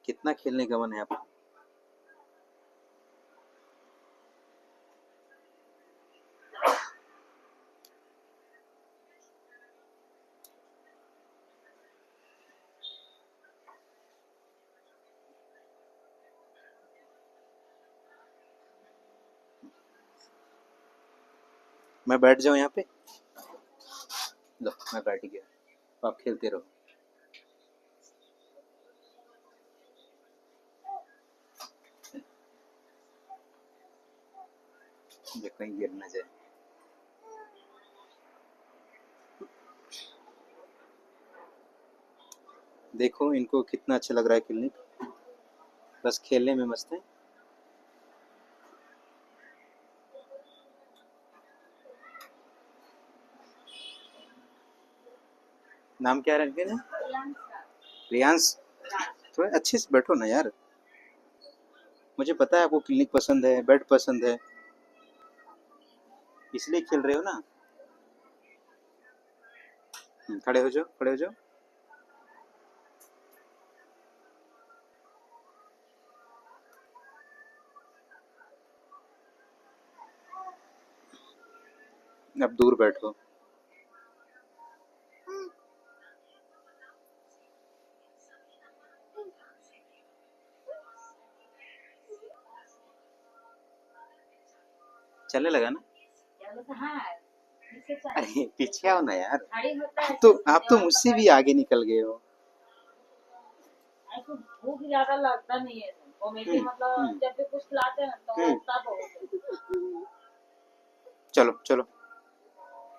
कितना खेलने का मन है आपको? मैं बैठ जाऊं यहाँ पे? लो मैं बैठ गया, आप खेलते रहो। ये कहीं गिर ना जाए। देखो इनको कितना अच्छा लग रहा है खेलने, बस खेलने में मस्त है। नाम क्या रखे हैं? रियांश। थोड़ा अच्छे से बैठो ना यार, मुझे पता है आपको क्लिनिक पसंद है, बेड पसंद है, इसलिए खेल रहे हो ना। खड़े हो जाओ, खड़े हो जाओ। अब दूर बैठो। चलने लगा ना? अरे पीछे आओ ना यार, आप तो मुझसे भी आगे निकल गए हो। भूख ज्यादा लगता नहीं है कॉमेडी, मतलब जब भी कुछ खिलाते हैं तो तब चलो चलो।